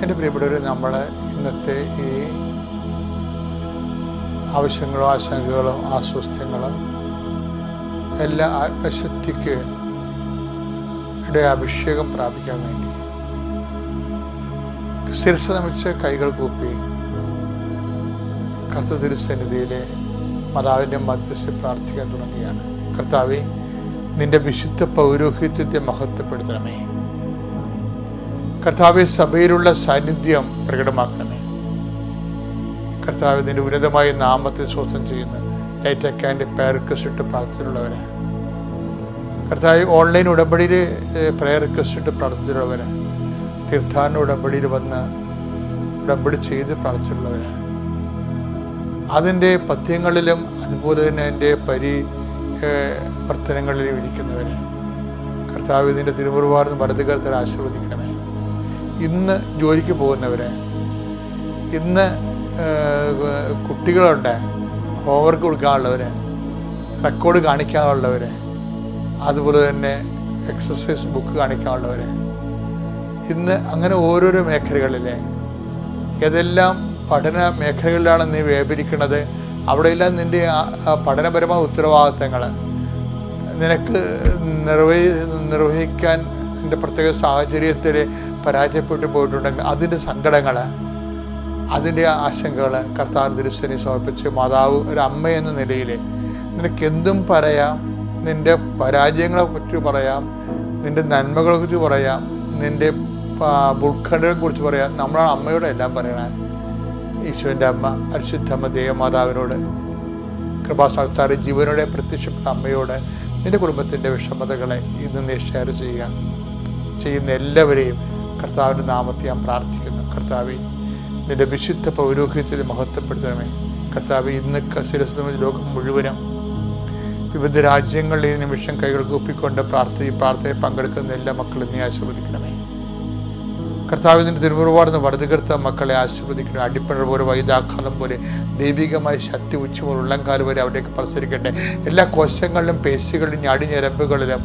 എൻ്റെ പ്രിയപ്പെട്ടവർ, നമ്മൾ ഇന്നത്തെ ഈ ആവശ്യങ്ങളോ ആശങ്കകളോ അസ്വസ്ഥങ്ങളോ എല്ലാ ആത്മശക്തിക്ക് അഭിഷേകം പ്രാപിക്കാൻ വേണ്ടി ശിരസ്സ് നമിച്ച് കൈകൾ കൂപ്പി കർത്തൃ തിരുസന്നിധിയിലെ മാതാവിൻ്റെ മധ്യസ്ഥ പ്രാർത്ഥിക്കാൻ തുടങ്ങുകയാണ്. കർത്താവേ, നിന്റെ വിശുദ്ധ പൗരോഹിത്യത്തെ മഹത്വപ്പെടുത്തണമേ. കർത്താവെ, സഭയിലുള്ള സാന്നിധ്യം പ്രകടമാക്കണമേ. കർത്താവ്, നിന്റെ ഉന്നതമായ നാമത്തെ സ്വസ്ഥം ചെയ്യുന്ന ലൈറ്റക്കാൻ്റെ പ്രയർ റിക്വസ്റ്റ് ഇട്ട് പ്രാർത്ഥിച്ചിട്ടുള്ളവരെ, കർത്താവ്, ഓൺലൈൻ ഉടമ്പടിയിൽ പ്രയർ റിക്വസ്റ്റ് ഇട്ട് പ്രാർത്ഥിച്ചിട്ടുള്ളവരെ, തീർത്ഥാടന ഉടമ്പടിയിൽ വന്ന് ഉടമ്പടി ചെയ്ത് പ്രാർത്ഥിച്ചിട്ടുള്ളവരെ, അതിൻ്റെ പദ്യങ്ങളിലും അതുപോലെ തന്നെ എൻ്റെ പരിവർത്തനങ്ങളിലും ഇരിക്കുന്നവരെ, കർത്താവ്, ഇതിൻ്റെ തിരുമുറുവാർന്ന് വലതുകരത്തിൽ ആശീർവദിക്കണമേ. ഇന്ന് ജോലിക്ക് പോകുന്നവരെ, ഇന്ന് കുട്ടികളുണ്ട് ഹോംവർക്ക് കൊടുക്കാനുള്ളവരെ, റെക്കോർഡ് കാണിക്കാനുള്ളവരെ, അതുപോലെ തന്നെ എക്സസൈസ് ബുക്ക് കാണിക്കാനുള്ളവരെ, ഇന്ന് അങ്ങനെ ഓരോരോ മേഖലകളിലെ ഏതെല്ലാം പഠന മേഖലകളിലാണ് നീ വ്യാപരിക്കുന്നത്, അവിടെയെല്ലാം നിൻ്റെ പഠനപരമായ ഉത്തരവാദിത്തങ്ങൾ നിനക്ക് നിർവഹിക്കാൻ എൻ്റെ പ്രത്യേക സാഹചര്യത്തിൽ പരാജയപ്പെട്ടു പോയിട്ടുണ്ടെങ്കിൽ അതിൻ്റെ സങ്കടങ്ങൾ, അതിൻ്റെ ആശങ്കകൾ കർത്താവ് തിരുസന്നിധിയിൽ സമർപ്പിച്ച്, മാതാവ് ഒരു അമ്മ എന്ന നിലയിൽ നിനക്കെന്തും പറയാം, നിൻ്റെ പരാജയങ്ങളെ കുറിച്ച് പറയാം, നിൻ്റെ നന്മകളെ കുറിച്ച് പറയാം, നിൻ്റെ ഉത്കണ്ഠകളെ കുറിച്ച് പറയാം. നമ്മളാണ് അമ്മയോട് എല്ലാം പറയണേ. ഈശോൻ്റെ അമ്മ പരിശുദ്ധമ്മ ദേവമാതാവിനോട്, കൃപാസ്ഥാനത്താറ് ജീവനോടെ പ്രത്യക്ഷപ്പെട്ട അമ്മയോട് നിൻ്റെ കുടുംബത്തിൻ്റെ വിഷമതകളെ ഇന്ന് നീ ഷെയർ ചെയ്യുന്ന എല്ലാവരെയും കർത്താവിൻ്റെ നാമത്തെ ഞാൻ പ്രാർത്ഥിക്കുന്നു. കർത്താവെ, നിൻ്റെ വിശുദ്ധ പൗരോഹിത്യത്തെ മഹത്വപ്പെടുത്തണമേ. കർത്താവെ, ഇന്ന് ശിരസ്സും ലോകം മുഴുവനും വിവിധ രാജ്യങ്ങളിൽ ഈ നിമിഷം കൈകൾ കൂപ്പിക്കൊണ്ട് പ്രാർത്ഥനയിൽ പങ്കെടുക്കുന്ന എല്ലാ മക്കളും നീ ആശീർവദിക്കണമേ. കർത്താവ്, നിൻ്റെ തിരുമുറുവാർന്ന് വലതുകർത്ത മക്കളെ ആശീർവദിക്കണം. അടിപ്പഴ പോലെ വൈദാക്കാലം പോലെ ദൈവികമായ ശക്തി ഉച്ചമുതൽ ഉള്ളംകാലം വരെ അവിടേക്ക് പ്രസരിക്കട്ടെ. എല്ലാ കോശങ്ങളിലും പേശികളിലും ഞരമ്പുകളിലും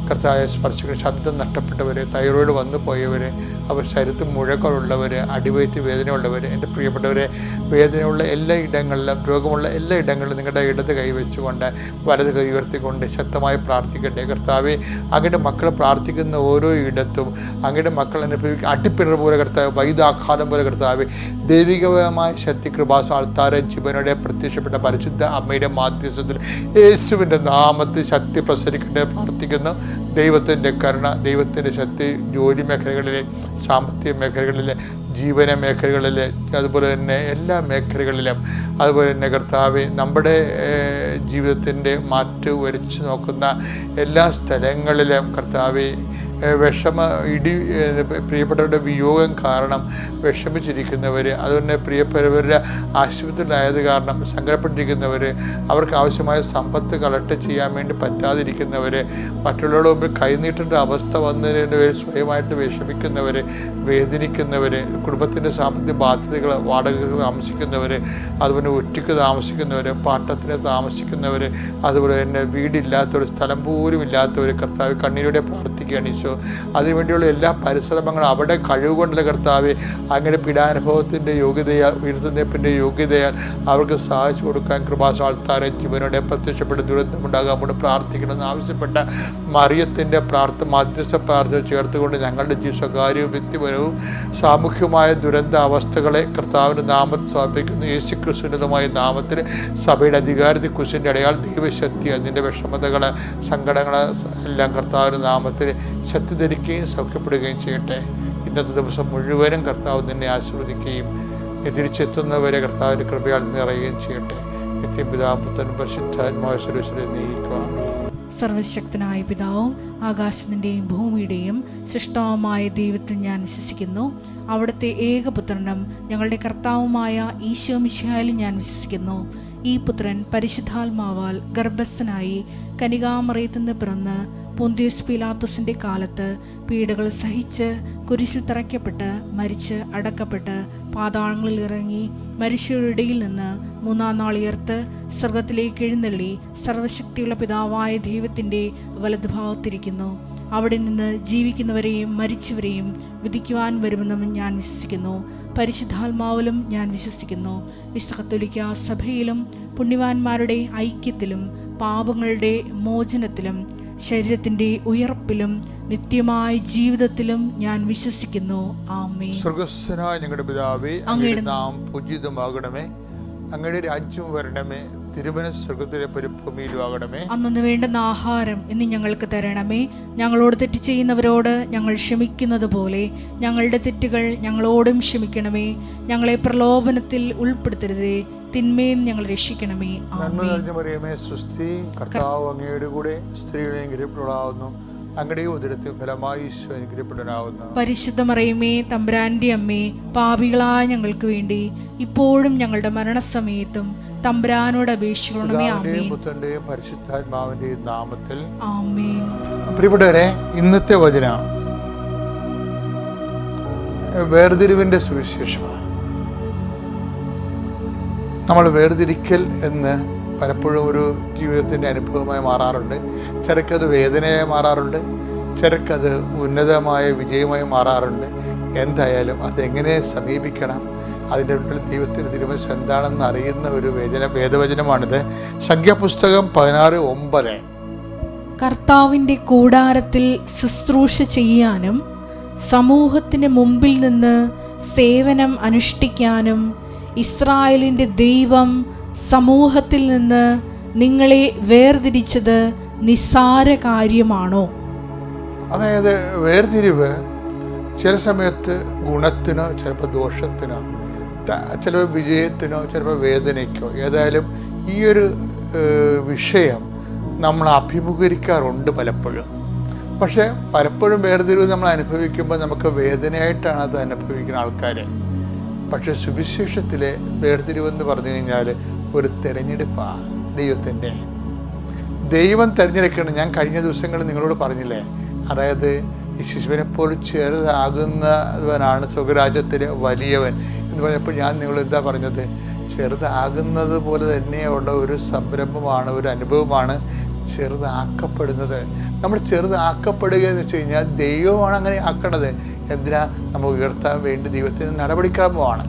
കർത്താവെ സ്പർശിക്കുന്ന ശബ്ദം നഷ്ടപ്പെട്ടവർ, തൈറോയിഡ് വന്നു പോയവർ, അവർ ശരീരത്തിൽ മുഴകളുള്ളവർ, അടിവയറ്റ് വേദനയുള്ളവർ, എൻ്റെ പ്രിയപ്പെട്ടവരെ, വേദനയുള്ള എല്ലാ ഇടങ്ങളിലും, രോഗമുള്ള എല്ലാ ഇടങ്ങളിലും നിങ്ങളുടെ ഇടത് കൈ വെച്ചുകൊണ്ട് വലത് കൈ ഉയർത്തിക്കൊണ്ട് ശക്തമായി പ്രാർത്ഥിക്കട്ടെ. കർത്താവെ, അങ്ങയുടെ മക്കൾ പ്രാർത്ഥിക്കുന്ന ഓരോ ഇടത്തും അങ്ങയുടെ മക്കൾ അനുഭവിക്കുക അടിപ്പിണർ പോലെ കർത്താവ്, വൈദാഘാതം പോലെ കർത്താവ്, ദൈവികമായ ശക്തി കൃപാസാൽത്താരെ ജീവനോടെ പ്രത്യക്ഷപ്പെട്ട പരിശുദ്ധ അമ്മയുടെ മാധ്യസ്ഥത്തിൽ യേശുവിൻ്റെ നാമത്തിൽ ശക്തി പ്രസരിക്കട്ടെ പ്രാർത്ഥിക്കുന്നു. ദൈവത്തിൻ്റെ കരുണ, ദൈവത്തിൻ്റെ ശക്തി ജോലി മേഖലകളിലെ, സാമ്പത്തിക മേഖലകളിലെ, ജീവന മേഖലകളിലെ, അതുപോലെ തന്നെ എല്ലാ മേഖലകളിലും, അതുപോലെ തന്നെ കർത്താവെ, നമ്മുടെ ജീവിതത്തിൻ്റെ മാറ്റ് വരച്ച് നോക്കുന്ന എല്ലാ സ്ഥലങ്ങളിലും കർത്താവെ, പ്രിയപ്പെട്ടവരുടെ വിയോഗം കാരണം വിഷമിച്ചിരിക്കുന്നവർ, അതുപോലെ പ്രിയപ്പെട്ടവരുടെ ആശുപത്രിയിലായത് കാരണം സങ്കടപ്പെട്ടിരിക്കുന്നവർ, അവർക്ക് ആവശ്യമായ സമ്പത്ത് കളക്ട് ചെയ്യാൻ വേണ്ടി പറ്റാതിരിക്കുന്നവർ, മറ്റുള്ളവരുടെ മുമ്പിൽ കൈനീട്ടേണ്ട അവസ്ഥ വന്നതിന് പേരിൽ സ്വയമായിട്ട് വിഷമിക്കുന്നവർ, വേദനിക്കുന്നവർ, കുടുംബത്തിൻ്റെ സാമ്പത്തിക ബാധ്യതകൾ, വാടകകൾ താമസിക്കുന്നവർ, അതുപോലെ ഒറ്റയ്ക്ക് താമസിക്കുന്നവർ, പാട്ടത്തിന് താമസിക്കുന്നവർ, അതുപോലെ തന്നെ വീടില്ലാത്തവർ, സ്ഥലം പോലും ഇല്ലാത്തവർ, കർത്താവ് കണ്ണീരോടെ പ്രാർത്ഥിക്കുകയാണ് ഈശോ. അതിനുവേണ്ടിയുള്ള എല്ലാ പരിശ്രമങ്ങളും അവിടെ കഴിവുകൊണ്ടുള്ള കർത്താവ് അങ്ങനെ പീഡാനുഭവത്തിൻ്റെ യോഗ്യതയാൽ, ഉയർത്തുന്നതിൻ്റെ യോഗ്യതയാൽ അവർക്ക് സഹായിച്ചു കൊടുക്കാൻ കൃപാസാൽത്താരെ ജീവനോടെ പ്രത്യക്ഷപ്പെട്ട് ദുരന്തമുണ്ടാകാൻ പ്രാർത്ഥിക്കണമെന്ന് ആവശ്യപ്പെട്ട മറിയത്തിൻ്റെ മധ്യസ്ഥ പ്രാർത്ഥന ചേർത്തുകൊണ്ട് ഞങ്ങളുടെ സ്വകാര്യവും വ്യക്തിപരവും സാമൂഹ്യമായ ദുരന്ത അവസ്ഥകളെ കർത്താവിൻ്റെ നാമത്തിൽ സമർപ്പിക്കുന്ന യേശുക്രിസ്തുവിൻ്റെതുമായ നാമത്തിൽ സഭയുടെ അധികാരത്തിൽ കുരിശിൻ്റെ അടയാൾ ദൈവശക്തി അതിൻ്റെ വിഷമതകൾ, സങ്കടങ്ങൾ എല്ലാം കർത്താവിൻ്റെ നാമത്തിൽ ശക്തി ധരിക്കുകയും സൗഖ്യപ്പെടുകയും ചെയ്യട്ടെ. ഇന്നത്തെ ദിവസം മുഴുവനും കർത്താവ് നിന്നെ ആശീർവദിക്കുകയും തിരിച്ചെത്തുന്നവരെ കർത്താവിൻ്റെ കൃപയാൽ നിറയുകയും ചെയ്യട്ടെ. നിത്യപിതാവും പുത്രനും പരിശുദ്ധാത്മാവായ സർവ്വേശ്വരനെ നയിക്കുക. സർവശക്തനായ പിതാവും ആകാശത്തിൻ്റെയും ഭൂമിയുടെയും സൃഷ്ടാവുമായ ദൈവത്തിൽ ഞാൻ വിശ്വസിക്കുന്നു. അവിടുത്തെ ഏകപുത്രനും ഞങ്ങളുടെ കർത്താവുമായ ഈശോ മിശിഹായിലും ഞാൻ വിശ്വസിക്കുന്നു. ഈ പുത്രൻ പരിശുദ്ധാത്മാവാൽ ഗർഭസ്ഥനായി കനികാമറിയത്തിൽ നിന്ന് പിറന്ന് പൊന്തിയോസ് പീലാത്തോസിൻ്റെ കാലത്ത് പീഡകൾ സഹിച്ച് കുരിശിൽ തറയ്ക്കപ്പെട്ട് മരിച്ച് അടക്കപ്പെട്ട് പാതാളങ്ങളിൽ ഇറങ്ങി മനുഷ്യരുടെ ഇടയിൽ നിന്ന് മൂന്നാം നാൾ ഉയർത്ത് സ്വർഗത്തിലേക്ക് എഴുന്നള്ളി സർവശക്തിയുള്ള പിതാവായ ദൈവത്തിൻ്റെ വലതുഭാഗത്തിരിക്കുന്നു. അവിടെ നിന്ന് ജീവിക്കുന്നവരെയും മരിച്ചവരെയും വിധിക്കുവാൻ വരുമെന്നും ഞാൻ വിശ്വസിക്കുന്നു. പരിശുദ്ധാത്മാവിലും ഞാൻ വിശ്വസിക്കുന്നു. വിശുദ്ധ കത്തോലിക്ക സഭയിലും പുണ്യവാന്മാരുടെ ഐക്യത്തിലും പാപങ്ങളുടെ മോചനത്തിലും ശരീരത്തിൻ്റെ ഉയർപ്പിലും നിത്യമായ ജീവിതത്തിലും ഞാൻ വിശ്വസിക്കുന്നു. ആമേൻ. സ്വർഗ്ഗസ്ഥനായ ഞങ്ങളുടെ പിതാവേ, അങ്ങയുടെ നാമം പൂജിതമാകണമേ. അങ്ങയുടെ രാജ്യം വരണമേ. തിരുമനസ്സ് സ്വർഗ്ഗത്തിലെ പോലെ ഭൂമിയിലും ആകണമേ. അന്നു വേണ്ടുന്ന ആഹാരം ഇന്ന് ഞങ്ങൾക്ക് തരണമേ. ഞങ്ങളോട് തെറ്റ് ചെയ്യുന്നവരോട് ഞങ്ങൾ ക്ഷമിക്കുന്നത് പോലെ ഞങ്ങളുടെ തെറ്റുകൾ ഞങ്ങളോടും ക്ഷമിക്കണമേ. ഞങ്ങളെ പ്രലോഭനത്തിൽ ഉൾപ്പെടുത്തരുതേ, തിന്മയും ഞങ്ങൾ രക്ഷിക്കണമേ. നന്മ നിറഞ്ഞ മറിയമേ, സ്വസ്തി, കർത്താവ് അങ്ങയുടെ കൂടെ സ്ത്രീകളെ അനുഗ്രഹിക്കപ്പെടാവുന്നു. അങ്ങയുടെ ഉദരത്തിൽ ഫലമായി ഈശോ അനുഗ്രഹിക്കപ്പെടാവുന്നു. പരിശുദ്ധ മറിയമേ, തമ്പുരാന്റെ അമ്മേ, പാപികളായ ഞങ്ങൾക്ക് വേണ്ടി ഇപ്പോഴും ഞങ്ങളുടെ മരണസമയത്തും തമ്പുരാനോട് അപേക്ഷിക്കണമേ. ആമേൻ. പുത്രന്റെയും പരിശുദ്ധാത്മാവിന്റെയും നാമത്തിൽ ആമേൻ. പ്രിയപ്പെട്ടവരെ, ഇന്നത്തെ വചനം വേർതിരിവിന്റെ സുവിശേഷമാണ്. നമ്മൾ വേർതിരിക്കൽ എന്ന് പലപ്പോഴും ഒരു ജീവിതത്തിൻ്റെ അനുഭവമായി മാറാറുണ്ട്. ചിലക്കത് വേദനയായി മാറാറുണ്ട്, ചിലക്കത് ഉന്നതമായ വിജയമായി മാറാറുണ്ട്. എന്തായാലും അതെങ്ങനെ സമീപിക്കണം, അതിൻ്റെ ഉള്ളിൽ ദൈവത്തിൻ്റെ തിരുമനസ്സ് എന്താണെന്ന് അറിയുന്ന ഒരു വേദവചനമാണിത്. സംഖ്യാപുസ്തകം 16:9. കർത്താവിൻ്റെ കൂടാരത്തിൽ ശുശ്രൂഷ ചെയ്യാനും സമൂഹത്തിന് മുമ്പിൽ നിന്ന് സേവനം അനുഷ്ഠിക്കാനും ഇസ്രായേലിൻ്റെ ദൈവം സമൂഹത്തിൽ നിന്ന് നിങ്ങളെ വേർതിരിച്ചത് നിസ്സാര കാര്യമാണോ? അതായത് വേർതിരിവ് ചില സമയത്ത് ഗുണത്തിനോ ചിലപ്പോൾ ദോഷത്തിനോ, ചിലപ്പോൾ വിജയത്തിനോ ചിലപ്പോൾ വേദനയ്ക്കോ, ഏതായാലും ഈ ഒരു വിഷയം നമ്മൾ അഭിമുഖീകരിക്കാറുണ്ട് പലപ്പോഴും. പക്ഷേ പലപ്പോഴും വേർതിരിവ് നമ്മൾ അനുഭവിക്കുമ്പോൾ നമുക്ക് വേദനയായിട്ടാണ് അത് അനുഭവിക്കുന്ന ആൾക്കാരെ. പക്ഷെ സുവിശേഷത്തിലെ വേർതിരിവെന്ന് പറഞ്ഞു കഴിഞ്ഞാൽ ഒരു തിരഞ്ഞെടുപ്പാണ്. ദൈവം തിരഞ്ഞെടുക്കണം. ഞാൻ കഴിഞ്ഞ ദിവസങ്ങളിൽ നിങ്ങളോട് പറഞ്ഞില്ലേ, അതായത് ഈ ശിശുവിനെപ്പോൾ ചെറുതാകുന്നവനാണ് സ്വർഗ്ഗരാജ്യത്തിലെ വലിയവൻ എന്ന് പറഞ്ഞപ്പോൾ ഞാൻ നിങ്ങൾ എന്താ പറഞ്ഞത്? ചെറുതാകുന്നത് പോലെ തന്നെയുള്ള ഒരു സംരംഭമാണ്, ഒരു അനുഭവമാണ് ചെറുതാക്കപ്പെടുന്നത്. നമ്മൾ ചെറുതാക്കപ്പെടുക എന്ന് വെച്ച് കഴിഞ്ഞാൽ ദൈവമാണ് അങ്ങനെ ആക്കണത്. എന്തിനാ? നമ്മൾ ഉയർത്താൻ വേണ്ടി ദൈവത്തിന് നടപടിക്രമമാണ്.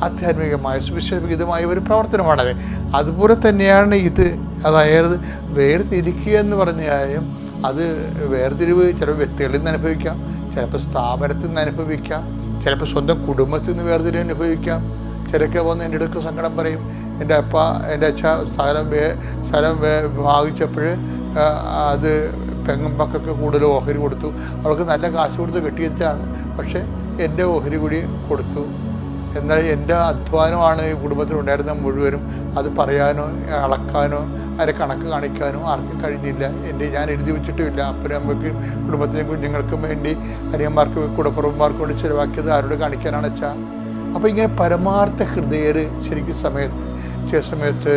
ആധ്യാത്മികമായ സുവിശേഷമായ ഒരു പ്രവർത്തനമാണത്. അതുപോലെ തന്നെയാണ് ഇത്. അതായത് വേർതിരിക്കുക എന്ന് പറഞ്ഞാലും അത് വേർതിരിവ് ചിലപ്പോൾ വ്യക്തികളിൽ നിന്ന് അനുഭവിക്കാം, ചിലപ്പോൾ സ്ഥാപനത്തിൽ നിന്ന് അനുഭവിക്കാം, ചിലപ്പോൾ സ്വന്തം കുടുംബത്തിൽ നിന്ന് വേർതിരിവ് അനുഭവിക്കാം. ചിലക്ക് വന്ന് എൻ്റെ അടുക്ക് സങ്കടം പറയും, എൻ്റെ അച്ഛ സ്ഥലം ഭാഗിച്ചപ്പോൾ അത് പെങ്ങമ്പക്കൊക്കെ കൂടുതൽ ഓഹരി കൊടുത്തു, അവൾക്ക് നല്ല കാശ് കൊടുത്ത് കെട്ടിവെച്ചാണ്, പക്ഷേ എൻ്റെ ഓഹരി കൂടി കൊടുത്തു. എന്നാൽ എൻ്റെ അധ്വാനമാണ് ഈ കുടുംബത്തിലുണ്ടായിരുന്ന മുഴുവനും. അത് പറയാനോ അളക്കാനോ അതിൻ്റെ കണക്ക് കാണിക്കാനോ ആർക്കും കഴിഞ്ഞില്ല. ഞാൻ എഴുതി വെച്ചിട്ടുമില്ല. അപ്പനും അമ്മയ്ക്കും കുടുംബത്തിനും കുഞ്ഞുങ്ങൾക്കും വേണ്ടി അനിയന്മാർക്ക് കുടപ്പുറന്മാർക്ക് വേണ്ടി ചിലവാക്കിയത് ആരോട് കാണിക്കാനാണ് വെച്ചാൽ. അപ്പോൾ ഇങ്ങനെ പരമാർത്ഥ ഹൃദയർ ശരിക്കും ചില സമയത്ത്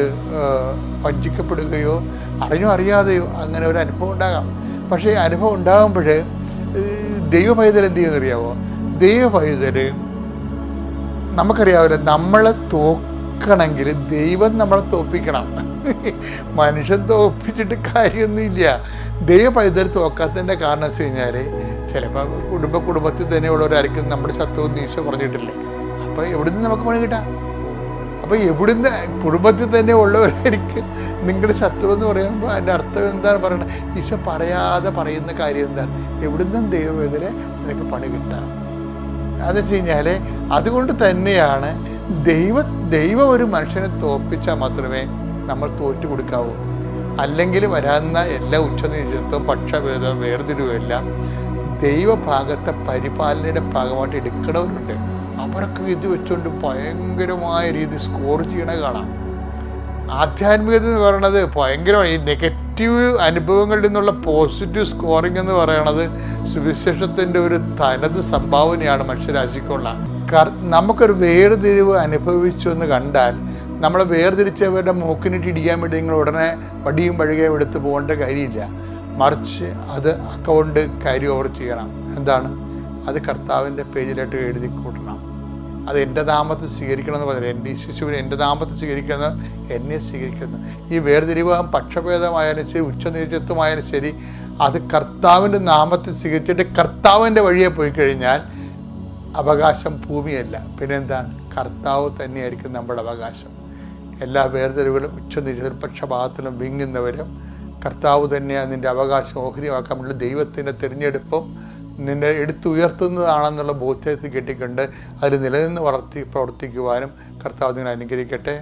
വഞ്ചിക്കപ്പെടുകയോ അറിഞ്ഞോ അറിയാതെയോ അങ്ങനെ ഒരു അനുഭവം ഉണ്ടാകാം. പക്ഷേ അനുഭവം ഉണ്ടാകുമ്പോൾ ദൈവപൈതൽ എന്ത് ചെയ്യുമെന്നറിയാമോ? ദൈവപൈതൽ നമുക്കറിയാവില്ല, നമ്മളെ തോക്കണമെങ്കിൽ ദൈവം നമ്മളെ തോൽപ്പിക്കണം. മനുഷ്യൻ തോൽപ്പിച്ചിട്ട് കാര്യമൊന്നുമില്ല. ദൈവപൈതൽ തോക്കാത്തതിൻ്റെ കാരണം വെച്ച് കഴിഞ്ഞാൽ ചിലപ്പോൾ കുടുംബത്തിൽ തന്നെയുള്ളവരായിരിക്കും നമ്മുടെ ശത്രുവും നീശോ പറഞ്ഞിട്ടില്ലേ. അപ്പോൾ എവിടുന്ന് നമുക്ക് പണി കിട്ടാം? അപ്പോൾ എവിടുന്ന് കുടുംബത്തിൽ തന്നെ ഉള്ളവരായിരിക്കും നിങ്ങളുടെ ശത്രു എന്ന് പറയുമ്പോൾ അതിൻ്റെ അർത്ഥം എന്താണ് പറയുന്നത്? ഈശോ പറയാതെ പറയുന്ന കാര്യം എന്താണ്? എവിടുന്നും ദൈവവേദന നിനക്ക് പണി കിട്ടാം. അതെന്ന് വെച്ച് കഴിഞ്ഞാൽ അതുകൊണ്ട് തന്നെയാണ് ദൈവം ഒരു മനുഷ്യനെ തോൽപ്പിച്ചാൽ മാത്രമേ നമ്മൾ തോറ്റു കൊടുക്കാവൂ. അല്ലെങ്കിൽ വരാവുന്ന എല്ലാ ഉച്ചനീചത്വവും പക്ഷഭേദവും വേർതിരിവുമെല്ലാം ദൈവഭാഗത്തെ പരിപാലനയുടെ ഭാഗമായിട്ട് എടുക്കണവരുണ്ട്. അവരൊക്കെ ഇത് വെച്ചുകൊണ്ട് ഭയങ്കരമായ രീതിയിൽ സ്കോർ ചെയ്യണ കാണാം. ആധ്യാത്മികത എന്ന് പറയുന്നത് ഭയങ്കരമായി നെഗറ്റീവ് അനുഭവങ്ങളിൽ നിന്നുള്ള പോസിറ്റീവ് സ്കോറിംഗ് എന്ന് പറയുന്നത് സുവിശേഷത്തിൻ്റെ ഒരു തനത് സംഭാവനയാണ് മനുഷ്യരാശിക്കുള്ള. നമുക്കൊരു വേർതിരിവ് അനുഭവിച്ചു എന്ന് കണ്ടാൽ നമ്മളെ വേർതിരിച്ചവരുടെ മൂക്കിനിട്ട് ഇടിക്കാൻ വേണ്ടി നിങ്ങൾ ഉടനെ വടിയും പഴുകയും എടുത്ത് പോകേണ്ട കാര്യമില്ല. മറിച്ച് അത് അക്കൗണ്ട് കാര്യം ഓവർ ചെയ്യണം. എന്താണ്? അത് കർത്താവിൻ്റെ പേജിലായിട്ട് എഴുതി കൂട്ടണം. അത് എൻ്റെ നാമത്തിൽ സ്വീകരിക്കണം എന്ന് പറഞ്ഞാൽ എൻ്റെ ശിശുവിനെ എൻ്റെ നാമത്തിൽ സ്വീകരിക്കുന്ന എന്നെ സ്വീകരിക്കുന്നു. ഈ വേർതിരിവ് പക്ഷഭേദമായാലും ശരി, ഉച്ചനീചത്വമായാലും ശരി, അത് കർത്താവിൻ്റെ നാമത്തെ സ്വീകരിച്ചിട്ട് കർത്താവിൻ്റെ വഴിയെ പോയി കഴിഞ്ഞാൽ അവകാശം ഭൂമിയല്ല, പിന്നെന്താണ്? കർത്താവ് തന്നെയായിരിക്കും നമ്മുടെ അവകാശം. എല്ലാ വേർതിരിവുകളും പക്ഷപാതത്തിലും വിങ്ങുന്നവരും കർത്താവ് തന്നെയാണ് നിൻ്റെ അവകാശം ഓഹരിയാക്കാൻ വേണ്ടി ദൈവത്തിൻ്റെ തിരഞ്ഞെടുപ്പും നിന്നെ എടുത്തുയർത്തുന്നതാണെന്നുള്ള ബോധ്യത്തിൽ കെട്ടിക്കൊണ്ട് അതിൽ നിലനിന്ന് പ്രവർത്തിക്കുവാനും കർത്താവ് നിങ്ങളെ അനുഗ്രഹിക്കട്ടെ.